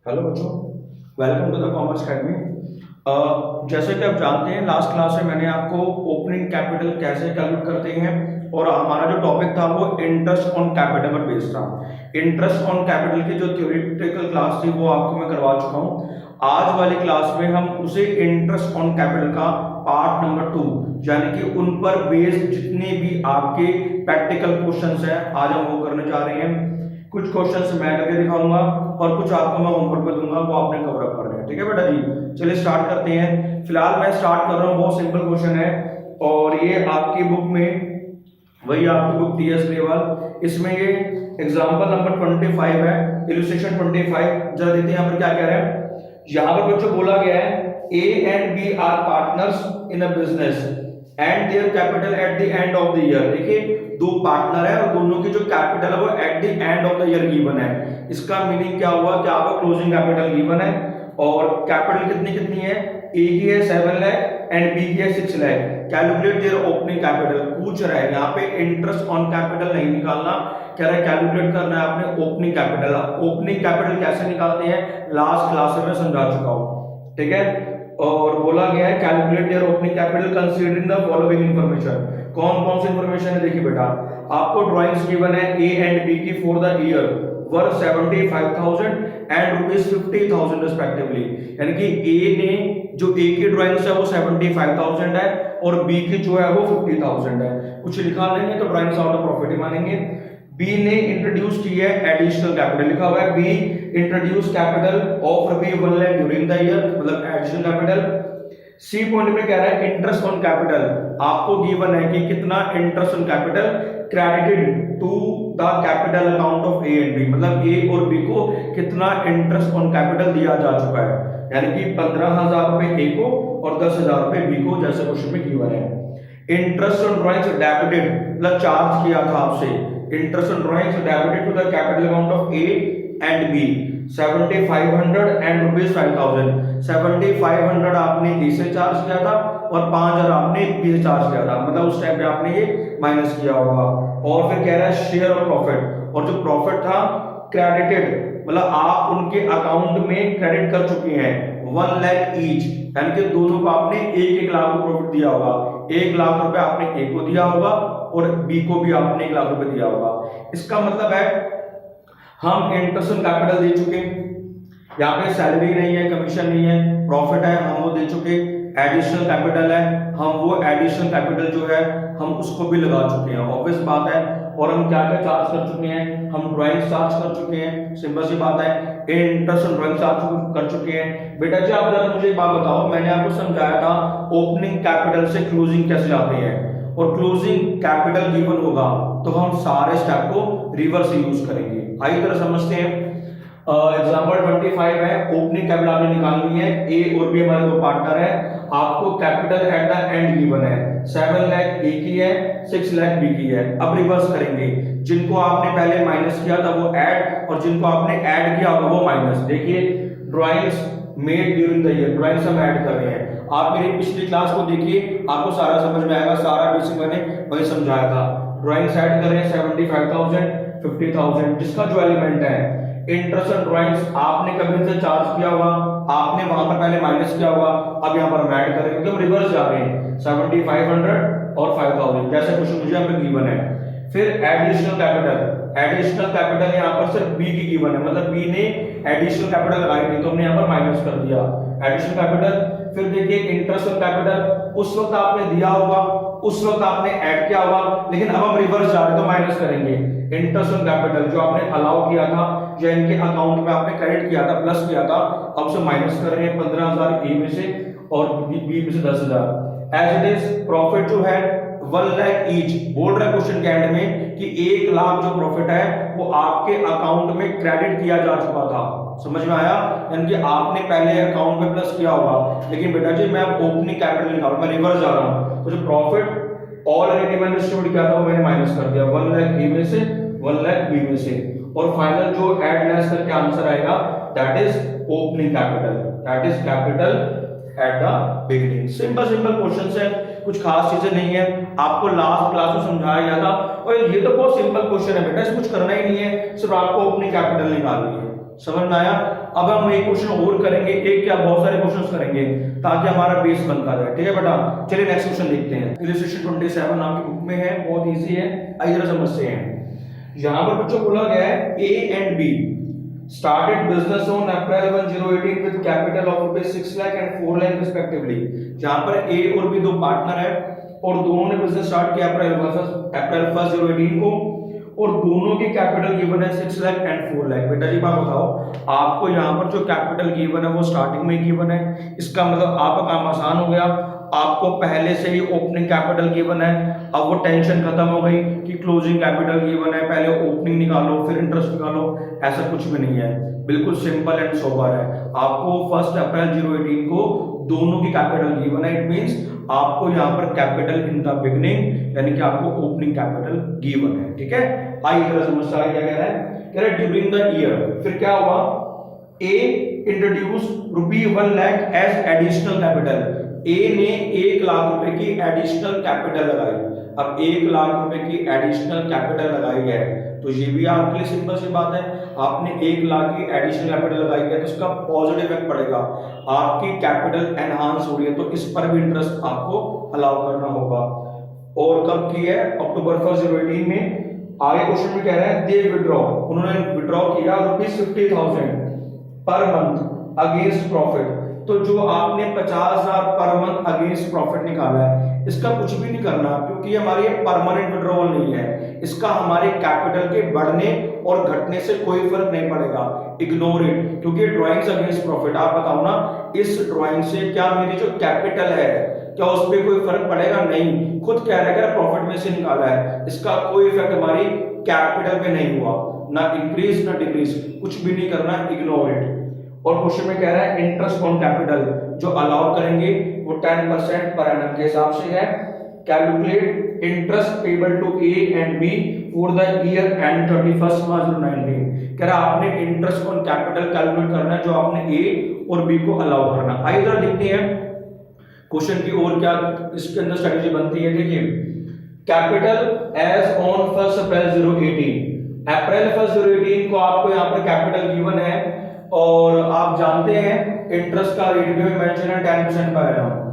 Hello बच्चों, welcome to the commerce academy. जैसे कि आप जानते हैं, लास्ट क्लास में मैंने आपको ओपनिंग कैपिटल कैसे कैलकुलेट करते हैं और हमारा जो टॉपिक था वो इंटरेस्ट ऑन कैपिटल पर बेस्ड था। इंटरेस्ट ऑन कैपिटल की जो थ्योरेटिकल क्लास थी वो आपको मैं करवा चुका हूँ। आज वाली क्लास में हम उसे इंटरेस्ट ऑन कैपिटल का पार्ट नंबर 2 यानी कि उन पर बेस्ड जितने भी आपके प्रैक्टिकल क्वेश्चंस हैं आज हम वो करने जा रहे हैं। कुछ क्वेश्चंस मैं करके दिखाऊंगा और कुछ आपको मैं होमवर्क पे दूंगा, वो आपने कवर अप करना है। ठीक है बेटा जी, चलिए स्टार्ट करते हैं। फिलहाल मैं स्टार्ट कर रहा हूँ, बहुत सिंपल क्वेश्चन है और ये आपकी बुक में, वही आपकी बुक टीएस लेवल, इसमें ये एग्जांपल नंबर 25 है, इलस्ट्रेशन 25। जरा देखते हैं यहाँ पर क्या कह रहे हैं। यहाँ पर बच्चों बोला गया है A and B are partners in a business and their capital at the end of the year. देखिए दो पार्टनर है और दोनों की जो कैपिटल है वो eight the end of the year given है। इसका मीनिंग क्या हुआ कि आपका क्लोजिंग कैपिटल गिवन है और कैपिटल कितनी कितनी है, ए की है 7 लाख एंड बी की है 6 lakh. Calculate their opening capital पूछ रहा है, यहाँ पे इंटरेस्ट ऑन कैपिटल नहीं निकालना, कह रहा है कैलकुलेट करना है आपने ओपनिंग कैपिटल। ओपनिंग कैपिटल कैसे निकालते हैं लास्ट क्लास में समझा चुका हूँ, ठीक है। और बोला गया है calculate their opening capital considering the following information. कौन कौन सी इंफॉर्मेशन है देखिए बेटा, आपको ड्राइंग्स गिवन है ए एंड बी की for the year were 75,000 and ₹50,000 respectively. यानी कि ए ने जो ए की ड्राइंग्स है वो 75,000 है और बी की जो है वो 50,000 है। कुछ लिखा नहीं है तो ड्राइंग्स आउट ऑफ प्रॉफिट ही मानेंगे। बी ने इंट्रोड्यूस की है एडिशनल कैपिटल, लिखा हुआ है B introduce capital of ₹1 lakh during the year, मतलब एडिशनल कैपिटल। सी पॉइंट में कह रहा है इंटरेस्ट ऑन कैपिटल, आपको गिवन है कि कितना interest on capital credited to the capital account of A and B, मतलब ए और बी को कितना इंटरेस्ट ऑन कैपिटल दिया जा चुका है। यानी कि 15,000 रुपए ए को और 10,000 रुपए बी को, जैसे क्वेश्चन में गिवन है। इंटरेस्ट ऑन ड्राइंग्स डेबिटेड, मतलब चार्ज किया था आपसे, interest on drawings debited to the capital account of A and B 7,500 and ₹5,000। 7,500 आपने ए से चार्ज किया था और 5,000 आपने बी से चार्ज किया था, मतलब उस टाइम पे आपने ये माइनस किया होगा। और फिर कह रहा है शेयर ऑफ प्रॉफिट, और जो प्रॉफिट था क्रेडिटेड, मतलब आप उनके अकाउंट में क्रेडिट कर चुके हैं 1 लाख ईच, यानी कि दोनों को आपने 1-1 लाख का प्रॉफिट दिया होगा। 1 लाख रुपए आपने ए को दिया होगा और बी को भी आपने 1 लाख रुपए दिया होगा। इसका मतलब है हम इंटरेस्ट ऑन कैपिटल दे चुके, यहाँ पे सैलरी नहीं है, कमीशन नहीं है, प्रॉफिट है, हम वो दे चुके। एडिशनल कैपिटल है, हम वो एडिशनल कैपिटल जो है हम उसको भी लगा चुके हैं, ऑब्वियस बात है। और हम क्या क्या चार्ज कर चुके हैं, हम ड्राइंग चार्ज कर चुके हैं, सिंपल सी बात है। इंटरेस्ट ऑन ड्राइंग चार्ज कर चुके हैं। बेटा जी आप जरा मुझे एक बात बताओ, मैंने आपको समझाया था ओपनिंग कैपिटल से क्लोजिंग कैसे जाते हैं, और क्लोजिंग कैपिटल गिवन होगा तो हम सारे स्टेप को रिवर्स यूज करेंगे। आइए तरह समझते हैं। एग्जांपल 25 है, ओपनिंग कैपिटल आपने निकालनी है, ए और बी हमारे दो पार्टनर है, आपको capital at the and given है 7 लाख ए की है, 6 लाख बी की है। अब रिवर्स करेंगे, जिनको आपने पहले माइनस किया था वो ऐड और जिनको आपने ऐड किया होगा वो माइनस। देखिए drawings made during the year, drawings हम ऐड कर रहे हैं। आप मेरी पिछली क्लास को देखिए, आपको सारा समझ में आएगा, सारा बेसिक मैंने वही समझाया था। ड्राइंग्स ऐड कर रहे हैं 75,000 50,000, जिसका जो एलिमेंट है इंटरेस्ट ऑन ड्राइंग्स आपने कभी से चार्ज किया होगा, आपने वहां पर पहले माइनस किया होगा, अब यहाँ पर हम ऐड करेंगे क्योंकि हम रिवर्स जा रहे हैं 7,500 और 5,000, जैसे कुछ मुझे यहाँ पे गिवन है। फिर एडिशनल कैपिटल, एडिशनल कैपिटल यहाँ पर सिर्फ बी की गिवन है, मतलब बी ने एडिशनल कैपिटल लगाई थी तो हमने यहाँ पर माइनस कर दिया एडिशनल कैपिटल। फिर देखिए इंटरेस्ट ऑन कैपिटल उस वक्त आपने दिया होगा, उस वक्त आपने ऐड किया होगा, लेकिन अब हम रिवर्स जा रहे हैं तो माइनस करेंगे। इंटरेस्ट ऑन कैपिटल जो आपने अलाउ किया था या इनके अकाउंट में आपने क्रेडिट किया था, प्लस किया था, अब से माइनस कर रहे हैं 15,000 ए में से और बी में से 10,000। एज इट इज प्रॉफिट जो है 1 लाख ईच, बोल रहा है क्वेश्चन के एंड में कि 1 लाख जो प्रॉफिट है वो आपके अकाउंट में क्रेडिट किया जा चुका था। समझ में आया, यानी कि आपने पहले अकाउंट में प्लस किया होगा, लेकिन बेटा जी मैं अब ओपनिंग कैपिटल निकाल, मैं रिवर्स जा रहा हूं, तो जो प्रॉफिट ऑलरेडी मैंने डिस्ट्रीब्यूट किया था वो मैंने माइनस कर दिया 1 लाख ए में से 1 लाख बी में से, और फाइनल जो ऐड लेस करके आंसर आएगा that is opening capital, that is capital at the beginning. Simple questions है, कुछ खास चीजें नहीं है, आपको लास्ट क्लास में समझाया गया था। और ये तो बहुत सिंपल क्वेश्चन है बेटा, इसमें कुछ करना ही नहीं है, सिर्फ आपको ओपनिंग कैपिटल निकालनी है। समझ में आया। अब हम एक क्वेश्चन और करेंगे, एक क्या बहुत सारे क्वेश्चंस करेंगे ताकि हमारा बेस बनता जाए, ठीक है बेटा। चलिए नेक्स्ट क्वेश्चन देखते हैं। इलस्ट्रेशन 27 आपकी बुक में है, बहुत इजी है, आइए जरा समझते हैं। यहाँ पर बच्चों बोला गया है A and B started business on April 1, 2018 with capital of rupees 6 lakh and 4 lakh respectively। जहाँ पर A और B दो पार्टनर है और दोनों ने बिजनेस स्टार्ट किया अप्रैल 1, 2018 को, और दोनों की कैपिटल गिवन है 6 लाख एंड 4 लाख। बेटा जी बात बताओ, आपको यहाँ पर जो कैपिटल गिवन है वो स्टार्टिंग में गिवन है, इसका मतलब आपका काम आसान हो गया। आपको पहले से ही ओपनिंग कैपिटल गिवन है, अब वो टेंशन खत्म हो गई कि क्लोजिंग कैपिटल गिवन है, पहले ओपनिंग निकालो फिर इंटरेस्ट निकालो, ऐसा कुछ भी नहीं है, बिल्कुल सिंपल एंड सोबर है। आपको 1 अप्रैल 2018 को दोनों की कैपिटल गिवन है, इट मींस आपको यहाँ पर कैपिटल इन द बिगिनिंग यानी कि आपको ओपनिंग कैपिटल गिवन है, ठीक है। आइए जरा समझते हैं क्या कह रहा है। कह रहा है ड्यूरिंग द ईयर, फिर क्या हुआ, A introduce ₹1 lakh as additional capital. A ने 1 लाख रुपए की एडिशनल कैपिटल लगाई। अब 1 लाख रुपए की एडिशनल कैपिटल लगाई है तो ये भी आपके लिए सिंपल सी बात है, आपने 1 लाख की एडिशनल कैपिटल लगाई है तो इसका पॉजिटिव इफेक्ट पड़ेगा, आपकी कैपिटल एनहांस हो रही है तो इस पर भी इंटरेस्ट आपको अलाउ करना होगा। और कब की है, अक्टूबर 1, 2018 में। आगे क्वेश्चन में कह रहा है दे विड्रॉ, उन्होंने विड्रॉ किया ₹50,000 पर मंथ अगेंस्ट प्रॉफिट। तो जो आपने 50,000 पर मंथ अगेंस्ट प्रॉफिट निकाला है इसका कुछ भी नहीं करना, क्योंकि हमारी परमानेंट विड्रॉवल नहीं है, इसका हमारे कैपिटल के बढ़ने और घटने से कोई फर्क नहीं पड़ेगा, इग्नोर इट। क्योंकि ड्राइंग्स अगेंस्ट प्रॉफिट, आप बताओ ना इस ड्राइंग से क्या मेरी जो कैपिटल है क्या उस पर कोई फर्क पड़ेगा, नहीं। खुद कह रहा है प्रॉफिट में से निकाला है, इसका कोई इफेक्ट हमारी कैपिटल पे नहीं हुआ, ना इंक्रीज ना डिक्रीज, कुछ भी नहीं करना, इग्नोर इट। और क्वेश्चन में कह रहा है इंटरेस्ट ऑन कैपिटल जो अलाउ करेंगे वो 10% पर एनम के हिसाब से है। Calculate interest payable to A and B for the year end 31 March 2019। कह रहा है आपने इंटरेस्ट ऑन कैपिटल कैलकुलेट करना है जो आपने ए और बी को अलाउ करना। आइए जरा देखते हैं क्वेश्चन की और क्या इसके अंदर स्ट्रेटजी बनती है। देखिए कैपिटल एज ऑन 1 अप्रैल 2018, अप्रैल 1, 2018 को आपको यहाँ पर कैपिटल गिवन है और आप जानते हैं इंटरेस्ट का रेट भी मेंशन है 10% per annum.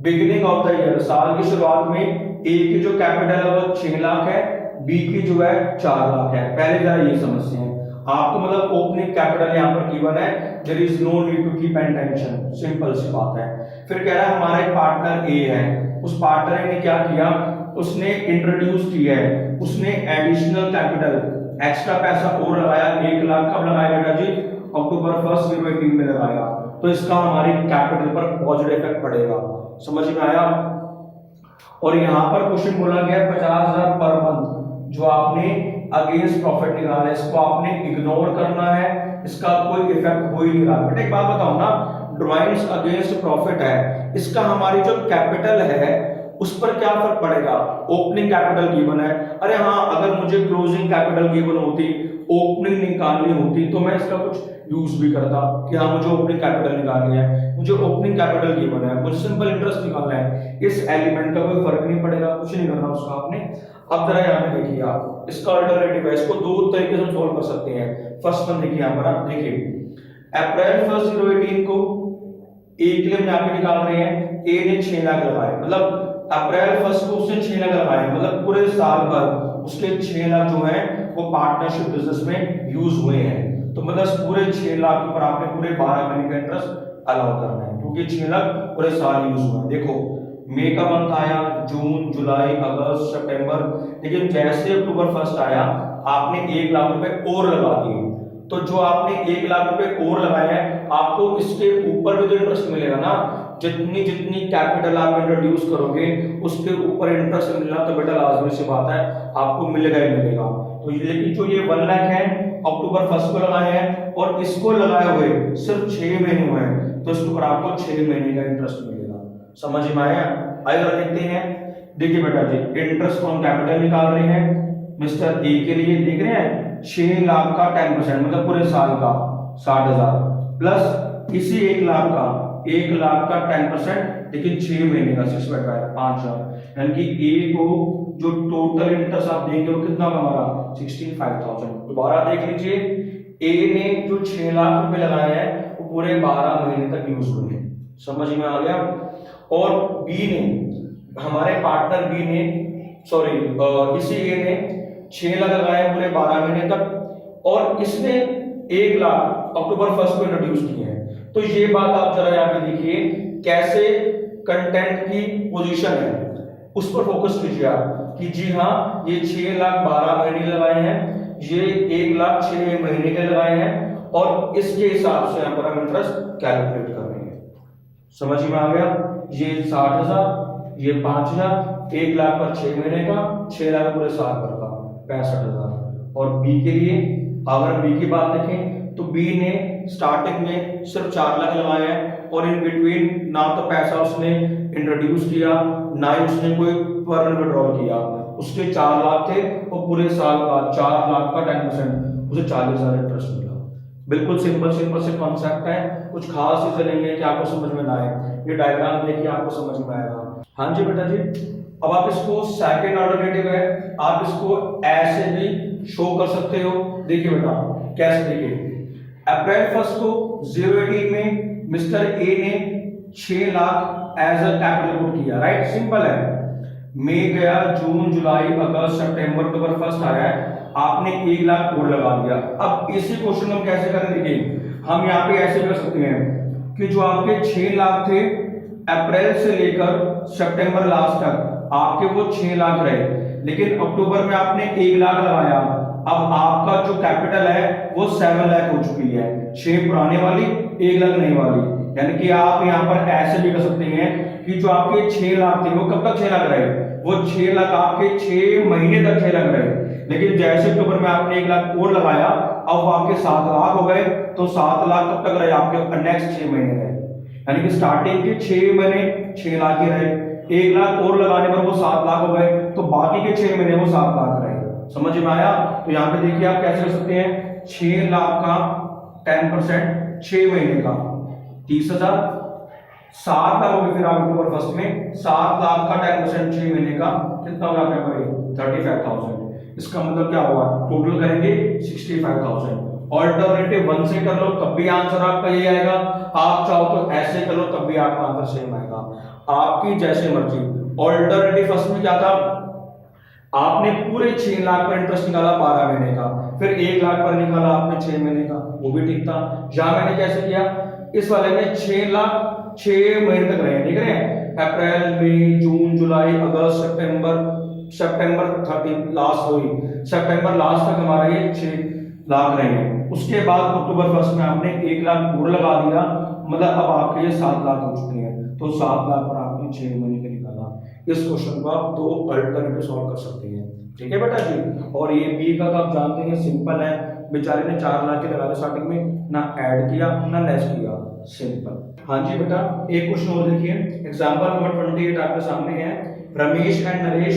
Beginning of the year, साल की शुरुआत में ए की जो कैपिटल है वो 6 लाख है, बी की जो है 4 लाख है। पहले जरा ये समझते हैं, आपको मतलब ओपनिंग कैपिटल यहाँ पर गिवन है, there is no need to keep any tension, simple सी बात है। फिर कह रहा है हमारा एक पार्टनर ए है, उस पार्टनर ने क्या किया, उसने इंट्रोड्यूस किया है, उसने एडिशनल कैपिटल एक्स्ट्रा पैसा और लगाया, 1 लाख कब लगाया बेटा जी, अक्टूबर 1, 2018 में लगाया, तो इसका हमारी कैपिटल पर पॉजिटिव इफेक्ट पड़ेगा। समझ में आया। और यहाँ पर क्वेश्चन बोला गया 50,000 पर मंथ जो आपने अगेंस्ट प्रॉफिट निकाला है, इसको आपने इग्नोर करना है, इसका कोई इफेक्ट हो ही नहीं रहा। बेटा एक बात बताओ ना, ड्राइंग्स अगेंस्ट प्रॉफिट है, इसका हमारी जो कैपिटल है उस पर क्या फर्क पड़ेगा, ओपनिंग कैपिटल गिवन है। अरे हाँ, अगर मुझे क्लोजिंग कैपिटल गिवन होती, ओपनिंग निकालनी होती तो मैं इसका कुछ यूज भी करता कि हाँ मुझे ओपनिंग कैपिटल निकालनी है, मुझे ओपनिंग कैपिटल गिवन है, मुझे सिंपल इंटरेस्ट निकालना है, इस एलिमेंट का कोई फर्क नहीं पड़ेगा, कुछ नहीं करना उसका आपने। अब जरा यहाँ पे देखिए आप इसका अल्टरनेटिव है, इसको दो तरीके से सॉल्व कर सकते हैं। फर्स्ट वन देखिए यहाँ पर, आप देखिए अप्रैल 1, 2018 को ए के लिए हम यहाँ पे निकाल रहे हैं, ए ने 6 लाख लगाए, मतलब अप्रैल 1 को उसने 6 लाख लगाए, मतलब पूरे साल भर उसके 6 लाख जो है वो पार्टनरशिप बिजनेस में यूज हुए हैं। तो मतलब पूरे 6 लाख पर आपने पूरे 12 महीने का इंटरेस्ट अलाउ करना है, क्योंकि 6 लाख पूरे साल यूज हुआ है। देखो मई का मंथ आया, जून, जुलाई, अगस्त, सितंबर, लेकिन जैसे अक्टूबर 1 आया आपने 1 लाख रुपए और लगा दिए, तो जो आपने 1 लाख रुपए और लगाए हैं आपको इसके ऊपर भी तो इंटरेस्ट मिलेगा ना, जितनी जितनी कैपिटल आप इंट्रोड्यूस करोगे उसके ऊपर इंटरेस्ट मिलना तो बेटा लाजमी सी बात है आपको मिलेगा ही मिलेगा। तो लेकिन जो ये 1 लाख है अक्टूबर 1 को लगाए हैं और इसको लगाए हुए सिर्फ 6 महीने हुए हैं, तो इसके ऊपर आपको 6 महीने का इंटरेस्ट मिलेगा। समझ में आया। आइए देखते हैं। देखिए बेटा जी इंटरेस्ट ऑन कैपिटल निकाल रहे हैं मिस्टर ए के लिए, देख रहे हैं 6 लाख का 10% मतलब पूरे साल का 60,000 प्लस इसी 1 लाख का 1 लाख का 10%, लेकिन 6 महीने का 6/5 5,000, यानी कि ए को जो टोटल इंटरेस्ट आप देंगे वो कितना होगा हमारा 65,000। दोबारा देख लीजिए, ए ने जो 6 लाख रुपए लगाए हैं वो पूरे 12 महीने तक यूज हुए हैं, समझ में आ गया। और बी ने, हमारे पार्टनर बी ने, सॉरी इसी ए ने 6 लाख लगाए पूरे 12 महीने तक और इसने 1 लाख अक्टूबर 1 को इंट्रोड्यूस किए हैं। तो ये बात आप जरा यहाँ पे देखिए कैसे कंटेंट की पोजीशन है उस पर फोकस कीजिए आप कि जी हाँ ये 6 लाख 12 महीने लगाए हैं, ये 1 लाख 6 महीने के लगाए हैं और इसके हिसाब से यहाँ पर हम इंटरेस्ट कैलकुलेट कर रहे हैं। समझ में आ गया। ये 60,000, ये 5,000, 1 लाख पर 6 महीने का, 6 लाख पूरे साल भर का 65,000। और बी के लिए अगर बी की बात देखें तो बी ने स्टार्टिंग में सिर्फ 4 लाख लगाए हैं और इन बिटवीन ना तो पैसा उसने इंट्रोड्यूस किया ना ही उसने कोई फॉरेन विड्रॉल किया। उसके 4 लाख थे और पूरे साल का 4 लाख का 10% उसे 40,000 इंटरेस्ट मिला। बिल्कुल सिंपल से कॉन्सेप्ट है, कुछ खास चीजें नहीं है कि आपको समझ में ना आए। ये डायग्राम देखिए आपको समझ में आएगा। हाँ जी बेटा जी, अब आप इसको सेकंड ऑल्टरनेटिव है, आप इसको ऐसे भी शो कर सकते हो। देखिए बेटा कैसे, देखिए अप्रैल 1 को 018 में मिस्टर ए ने 6 lakh as a capital put किया, राइट, सिंपल है। मई गया, जून जुलाई अगस्त सितंबर अक्टूबर 1 आया है, आपने 1 लाख और लगा दिया। अब इसी क्वेश्चन को हम कैसे करें, देखिए हम यहाँ पे ऐसे कर सकते हैं कि जो आपके 6 लाख थे अप्रैल से लेकर सितंबर लास्ट तक आपके वो 6 लाख रहे, लेकिन अक्टूबर में आपने 1 लाख लगाया। अब आपका जो कैपिटल है वो 7 लाख हो चुकी है, 6 पुराने वाली 1 लाख नई वाली। यानी कि आप यहाँ पर ऐसे भी कर सकते हैं कि जो आपके 6 लाख थे वो कब तक 6 लाख रहे, वो 6 लाख आपके 6 महीने तक 6 लाख रहे, लेकिन जैसे अक्टूबर में आपने 1 लाख और लगाया अब आपके 7 लाख हो गए, तो 7 लाख कब तक रहे आपके, नेक्स्ट 6 महीने रहे। यानी कि स्टार्टिंग के 6 महीने 6 लाख ही रहे, 1 लाख और लगाने पर वो 7 लाख हो गए, तो बाकी के 6 महीने वो 7 लाख रहे। समझ में आया। तो यहाँ पे देखिए आप कैसे कर सकते हैं, 6 लाख का 10% 6 महीने का 30,000, 7 लाख होगी फिर आप अक्टूबर 1 में 7 लाख का 10% 6 महीने का कितना होगा आपके पास 35,000। इसका मतलब क्या हुआ, टोटल करेंगे 65,000। ऑल्टरनेटिव 1 से कर लो तब भी आंसर आपका यही आएगा, आप चाहो तो ऐसे कर लो तब भी आपका आंसर सेम आएगा, आपकी जैसे मर्जी। ऑल्टरनेटिव फर्स्ट में क्या था, आपने पूरे 6 लाख पर इंटरेस्ट निकाला 12 महीने का, फिर 1 लाख पर निकाला आपने 6 महीने का, वो भी ठीक था। यहां मैंने कैसे किया, इस वाले में 6 लाख 6 महीने तक रहे, देख रहे हैं, अप्रैल मई जून जुलाई अगस्त सितंबर 30 लास्ट हुई, सितंबर लास्ट तक हमारा ये 6 लाख रहे। उसके बाद अक्टूबर 1 में आपने 1 लाख और लगा दिया, मतलब अब आपके ये 7 लाख हो चुके हैं, तो 7 लाख पर आपने 6 महीने का निकाला। इस क्वेश्चन को आप 2 अल्टरनेटिव सॉल्व कर सकते हैं, ठीक है बेटा जी। और ये बी का तो आप जानते हैं सिंपल है, बेचारे ने 4 लाख के लगा स्टार्टिंग में, ना ऐड किया ना लेस किया, सिंपल। हाँ जी बेटा, एक क्वेश्चन और देखिए, एग्जांपल नंबर 28 आपके सामने है। Ramesh and Naresh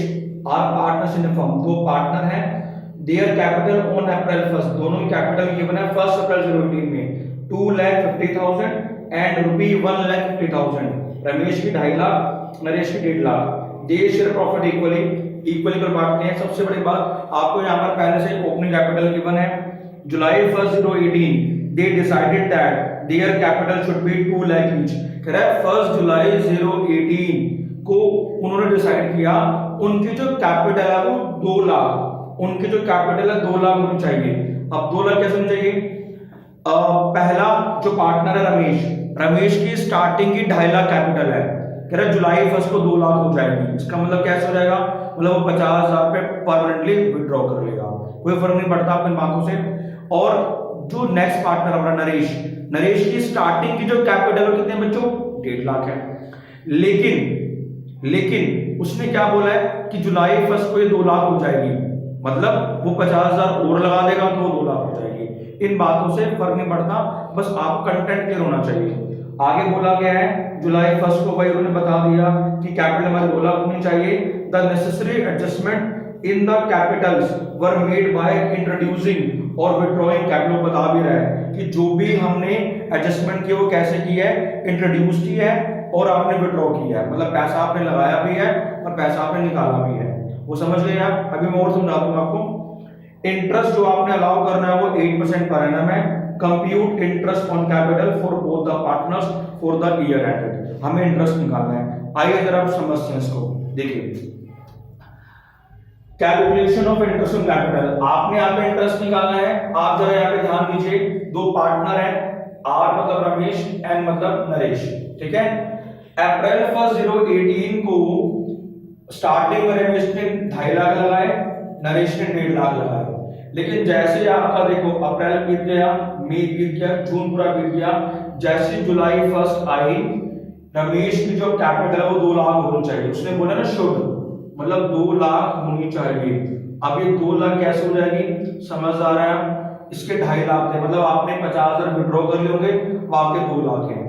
are partners in a firm, 2 partner हैं, देयर कैपिटल ऑन अप्रैल 1, दोनों की कैपिटल गिवन है 1 अप्रैल 2018 में 2,50,000 एंड रुपी 1,50,000। रमेश की 2.5 लाख, नरेश की 1.5 लाख। दे शेयर प्रॉफिट इक्वली कर बांटते हैं। सबसे बड़ी बात आपको यहाँ पर पहले से ओपनिंग कैपिटल गिवन है, जुलाई 1, 2018 they decided that their capital should be 2 lakh each. कह रहा है 1 जुलाई 2018 को उन्होंने डिसाइड किया उनकी जो कैपिटल है वो 2 लाख, उनकी जो कैपिटल है 2 लाख होनी चाहिए। अब 2 लाख कैसे होनी चाहिए, पहला जो पार्टनर है रमेश की स्टार्टिंग की 2.5 लाख कैपिटल है, कह रहा है जुलाई 1 को 2 लाख हो जाएगी। इसका मतलब कैसे हो जाएगा, मतलब वो 50,000 पे परमानेंटली विड्रॉ कर लेगा, कोई फर्क नहीं पड़ता अपनी बातों से। और जो नेक्स्ट पार्टनर हमारा नरेश की स्टार्टिंग की जो कैपिटल है कितने बच्चों, 1.5 लाख है, लेकिन उसने क्या बोला है कि जुलाई 1 को ये 2 लाख हो जाएगी, मतलब वो 50,000 और लगा देगा तो 2 लाख हो जाएगी। इन बातों से फर्क नहीं पड़ता, बस आप कंटेंट क्लियर होना चाहिए। आगे बोला गया है जुलाई 1 को भाई उन्होंने बता दिया कि कैपिटल हमारे 2 लाख होनी चाहिए। The necessary adjustment in the Capitals were made by introducing और विड्रॉइंग कैपिटल। बता भी रहा है कि जो भी हमने एडजस्टमेंट की वो कैसे की है, इंट्रोड्यूस की है और आपने विड्रॉ किया है, मतलब पैसा आपने लगाया भी है और पैसा आपने निकाला भी है। वो समझ गए आप। अभी मैं और समझा दूंगा आपको। इंटरेस्ट जो आपने अलाउ करना है वो 8% पर एनम है। Compute interest on capital for both the partners for the year ended. हमें इंटरेस्ट निकालना है। आइए जरा आप समझते हैं इसको। देखिए calculation of interest on capital, आपने यहाँ पे इंटरेस्ट निकालना है। आप जरा यहाँ पे ध्यान दीजिए, दो पार्टनर हैं, आर मतलब रमेश, एन मतलब नरेश, ठीक है। अप्रैल 1 2018 को स्टार्टिंग में रमेश ने 2.5 लाख लगाए, नरेश ने 1.5 लाख लगाए। लेकिन जैसे आपका देखो अप्रैल बीत गया, मई बीत गया, जून पूरा बीत गया, जैसे जुलाई 1 आई, रमेश की जो कैपिटल है वो 2 लाख होनी चाहिए। उसने बोला ना शुड, मतलब 2 लाख होनी चाहिए। अब ये 2 लाख कैसे हो जाएगी, समझ आ रहा है। इसके 2.5 लाख थे, मतलब आपने 50,000 विड्रॉ कर लिए होंगे, वो आपके 2 लाख हैं।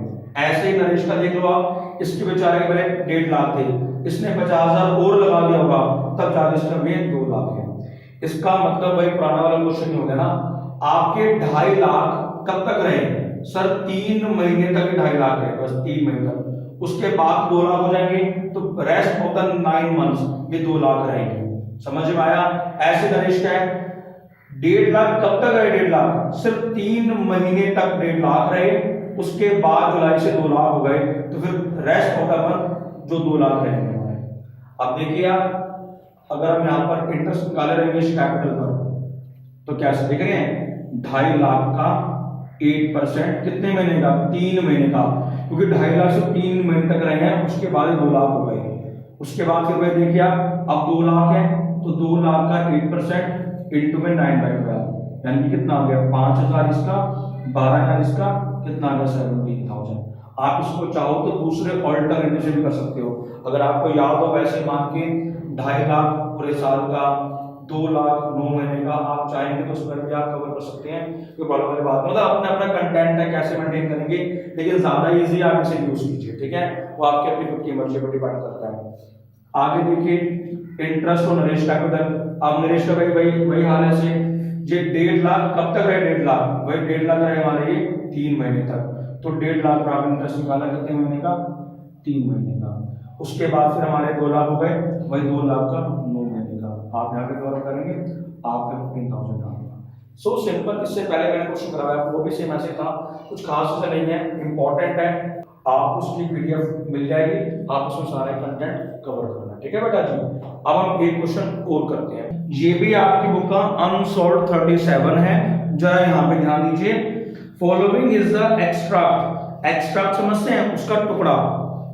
ऐसे ही नरेश का देख लो आप, इसके बेचारे के पहले 1.5 लाख थे, इसने 50,000 और लगा दिया होगा, तब जाके इसका में 2 लाख है। इसका मतलब वही पुराना वाला क्वेश्चन ही हो गया ना। आपके 2.5 लाख कब तक रहे सर, 3 महीने तक 2.5 लाख है, बस 3 महीने तक। उसके बाद 2 लाख हो जाएंगे, तो रेस्ट ऑफ द 9 मंथ्स ये 2 लाख रहेंगे। समझ में आया। ऐसे नरेश का है 1.5 लाख कब तक रहे, 1.5 लाख सिर्फ 3 महीने तक 1.5 लाख रहे। उसके बाद जुलाई से 2 लाख हो गए, तो फिर रेस्ट ऑफ द मंथ जो 2 लाख रहेंगे हमारे। अब देखिए आप, अगर हम यहाँ पर इंटरेस्ट निकाले रहेंगे कैपिटल पर, तो कैसे देख रहे हैं, 2.5 लाख का 8% कितने महीने का, 3 महीने का, क्योंकि 2.5 लाख से 3 महीने तक रहे हैं, उसके बाद 2 लाख हो गए। उसके बाद फिर भाई देखिए आप, अब 2 लाख है, तो 2 लाख का 8% इंटू में 9/12, यानी कि कितना आ गया, 5,000 इसका, 12,000 इसका, कितना आ गया, 17,000। आप इसको चाहो तो दूसरे ऑल्टरनेटिव से भी कर सकते हो। अगर आपको याद हो, वैसे मान के 2.5 लाख पूरे साल का, 2 लाख 9 महीने का, आप चाहेंगे तो उसमें भी आप कवर कर सकते हैं, कोई प्रॉब्लम वाली बात, मतलब अपना अपना कंटेंट है, कैसे मेंटेन करेंगे, लेकिन ज्यादा इजी आप इसे यूज कीजिए, ठीक है। वो आपके अपनी खुद की मर्जी पर डिपेंड करता है। आगे देखिए इंटरेस्ट ऑन नरेश कैपिटल। अब नरेश का वही हाल है से, ये 1.5 लाख कब तक रहे, 1.5 लाख, वही 1.5 लाख रहे हमारे ये 3 महीने तक। तो 1.5 लाख पर आप इंटरेस्ट निकाला कितने महीने का, 3 महीने का। उसके बाद फिर हमारे 2 लाख हो गए, वही 2 लाख का 9 महीने का। आप यहाँ पे कवर करेंगे, आपका 15,000 आएगा। So simple. इससे पहले मैंने क्वेश्चन कराया, वो भी सेम ऐसे था, कुछ खास ऐसा नहीं है, इंपॉर्टेंट है। आप उसकी PDF मिल जाएगी, आप उसमें सारे कंटेंट कवर करना, ठीक है बेटा जी। अब हम एक क्वेश्चन और करते हैं, ये भी आपकी बुक का अनसॉल्व्ड 37 है। जरा यहाँ पे ध्यान दीजिए। Following is the extract. Extract समझते हैं, उसका टुकड़ा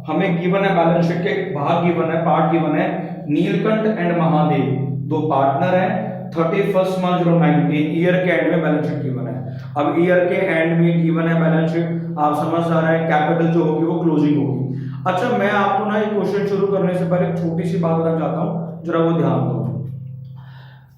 हमें गिवन है, बैलेंस शीट के भाग गिवन है, पार्ट गिवन है। नीलकंठ एंड महादेव 2 पार्टनर हैं, 31 मार्च 2019 ईयर के एंड में बैलेंस शीट गिवन है। अब ईयर के एंड में गिवन है बैलेंस शीट, आप समझ आ रहा है, कैपिटल जो होगी वो क्लोजिंग होगी। अच्छा, मैं आपको ना ये क्वेश्चन शुरू करने से पहले छोटी सी बात बताना चाहता हूं, जरा वो ध्यान दो।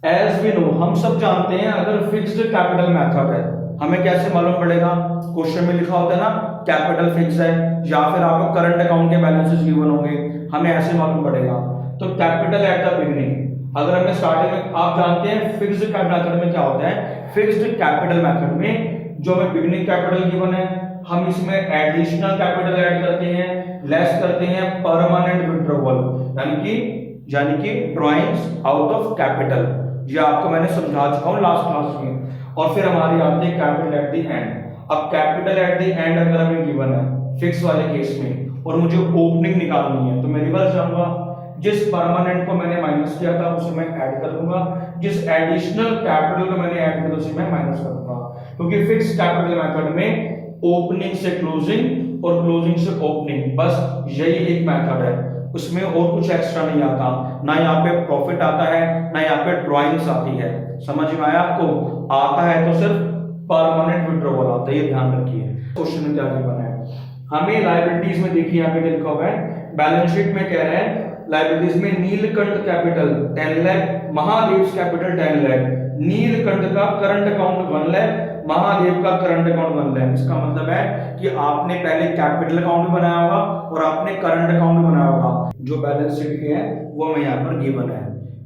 एज वी नो, हम सब जानते हैं, अगर फिक्स्ड कैपिटल मेथड है, हमें कैसे मालूम पड़ेगा, क्वेश्चन में लिखा होता है ना कैपिटल फिक्स है, या फिर आपको करंट अकाउंट के बैलेंसेस गिवन होंगे, हमें ऐसे मालूम पड़ेगा। तो कैपिटल एट द बिगिनिंग, अगर हमें स्टार्टिंग में, आप जानते हैं फिक्स्ड मेथड में क्या होता है, फिक्स्ड कैपिटल मेथड में जो हमें बिगिनिंग कैपिटल गिवन है, हम इसमें एडिशनल कैपिटल ऐड करते हैं, लेस करते हैं परमानेंट विड्रॉवल, यानी कि ड्राइंग्स आउट ऑफ कैपिटल। ये आपको मैंने समझा चुका हूं लास्ट क्लास में। और फिर हमारी आती है कैपिटल एट द एंड। अब कैपिटल एट द एंड अगर हमें गिवन है फिक्स वाले केस में, और मुझे ओपनिंग निकालनी है, तो मैं रिवर्स जाऊंगा, जिस परमानेंट को मैंने माइनस किया था उसे मैं ऐड कर दूंगा, जिस एडिशनल कैपिटल को मैंने ऐड किया उसे मैं माइनस कर दूंगा, क्योंकि फिक्स कैपिटल मेथड में ओपनिंग से क्लोजिंग और क्लोजिंग से ओपनिंग, बस यही एक मेथड है, उसमें और कुछ एक्स्ट्रा नहीं आता। ना यहाँ पे प्रॉफिट आता है, ना यहाँ पे ड्राइंग्स आती है। समझ में आया आपको? आता है तो सिर्फ परमानेंट विड्रॉवल आता है, ये ध्यान रखिए। क्वेश्चन में क्या गिवन है, हमें लायबिलिटीज में देखिए यहाँ पे लिखा हुआ है, बैलेंस शीट में कह रहे हैं लायबिलिटीज में नीलकंठ कैपिटल 10 लाख, महादेव कैपिटल 10 लाख। नीलकंठ का करंट अकाउंट 1 लाख, महादेव का करंट अकाउंट 1 लाख। इसका मतलब है कि आपने पहले कैपिटल अकाउंट बनाया होगा और आपने करंट अकाउंट बनाया होगा। जो बैलेंस शीट के है वो हमें यहाँ पर गिवन है।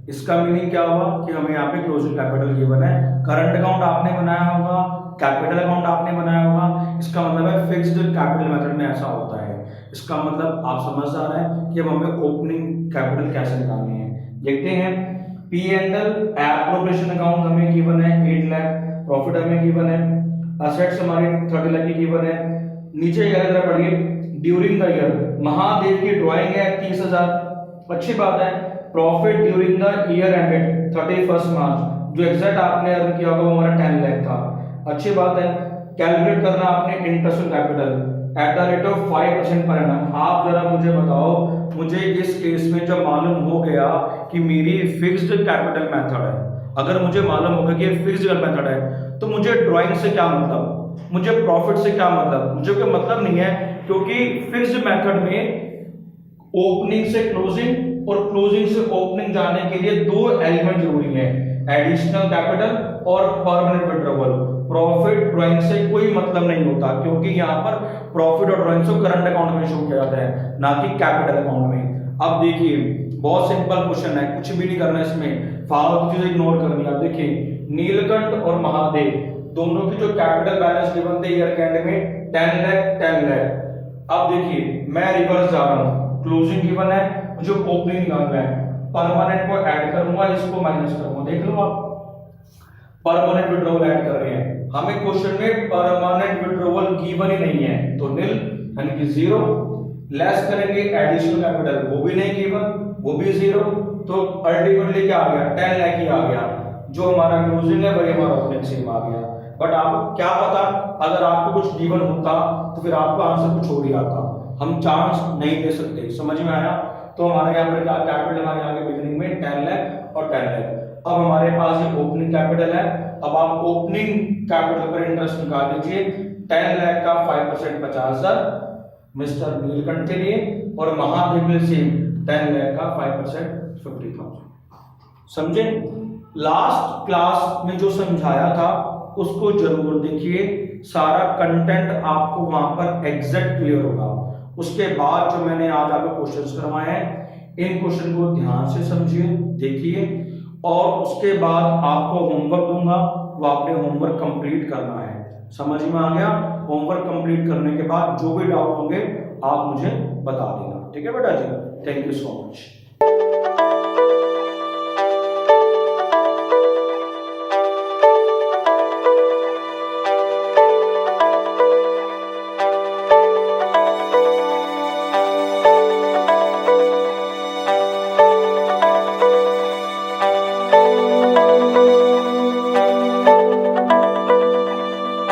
इसका मीनिंग क्या हुआ कि हमें यहाँ पे क्लोजिंग कैपिटल गिवन है, करंट अकाउंट आपने बनाया होगा, कैपिटल अकाउंट आपने बनाया होगा। इसका मतलब है फिक्स्ड कैपिटल मेथड में ऐसा होता है। इसका मतलब आप समझ आ रहा है कि अब हमें ओपनिंग कैपिटल कैसे निकालनी है। देखते हैं। P and L appropriation account हमें गिवन है 8 लाख, प्रॉफिट हमें गिवन है, असेट्स हमारी 30 लाख की गिवन है। नीचे जरा पढ़िए, ड्यूरिंग द ईयर महादेव की ड्राइंग है 30,000, अच्छी बात है। Profit during the year ended 31 मार्च, जो एग्जैक्ट आपने अर्न किया होगा वो हमारा 10 लाख था, अच्छी बात है। कैलकुलेट करना आपने interest on capital at the rate of 5% per annum. आप जरा मुझे बताओ, मुझे इस केस में जब मालूम हो गया कि मेरी फिक्स्ड कैपिटल मेथड है, अगर मुझे मालूम होगा कि फिक्स्ड मेथड है, तो मुझे ड्राइंग से क्या मतलब, मुझे प्रॉफिट से क्या मतलब, मुझे कोई मतलब नहीं है, क्योंकि फिक्स्ड मेथड में ओपनिंग से क्लोजिंग और क्लोजिंग से ओपनिंग जाने के लिए दो एलिमेंट जरूरी हैं, एडिशनल कैपिटल और परमानेंट विड्रॉवल। प्रॉफिट ड्राइंग से कोई मतलब नहीं होता, क्योंकि यहाँ पर प्रॉफिट और ड्राइंग को करंट अकाउंट में शो किया जाता है, ना कि कैपिटल अकाउंट में। अब देखिए बहुत सिंपल क्वेश्चन है, कुछ भी नहीं करना इसमें, फालतू चीजें इग्नोर करनी है। आप देखिए नीलकंठ और महादेव दोनों की जो कैपिटल बैलेंस गिवन थे ईयर के एंड में 10 लाख 10 लाख। अब देखिए मैं रिवर्स जा रहा हूँ, क्लोजिंग गिवन है, मुझे ओपनिंग निकालना है, परमानेंट को ऐड करूंगा, इसको माइनस करूंगा, देख लो आप परमानेंट विड्रॉवल ऐड कर रहे हैं। हमें क्वेश्चन में परमानेंट विड्रॉवल गिवन ही नहीं है, तो नील यानी कि 0। लेस करेंगे एडिशनल कैपिटल, वो भी नहीं गिवन, वो भी 0, तो अल्टीमेटली क्या आ गया 10 लाख ही आ गया। जो हमारा क्लोजिंग है वही हमारा ओपनिंग सेम आ गया। बट आपको क्या पता, अगर आपको कुछ गिवन होता तो फिर आपका आंसर कुछ और ही आता, हम चांस नहीं दे सकते। समझ में आया? तो हमारे यहाँ पर कैपिटल हमारे आगे बिगिनिंग में 10 लाख और 10 लाख। अब हमारे पास ये ओपनिंग कैपिटल है, अब आप ओपनिंग कैपिटल पर इंटरेस्ट निकाल लीजिए। 10 लाख का 5% 50,000 मिस्टर नीलकंठ के लिए, और महादेव के लिए 10 लाख का 5% 50,000। समझे? लास्ट क्लास में जो समझाया था उसको जरूर देखिए, सारा कंटेंट आपको वहां पर एग्जैक्ट क्लियर होगा। उसके बाद जो मैंने आज आपको क्वेश्चंस करवाए हैं, इन क्वेश्चन को ध्यान से समझिए, देखिए, और उसके बाद आपको होमवर्क दूंगा, वो आपने होमवर्क कंप्लीट करना है। समझ में आ गया? होमवर्क कंप्लीट करने के बाद जो भी डाउट होंगे आप मुझे बता देना, ठीक है बेटा जी। Thank you so much.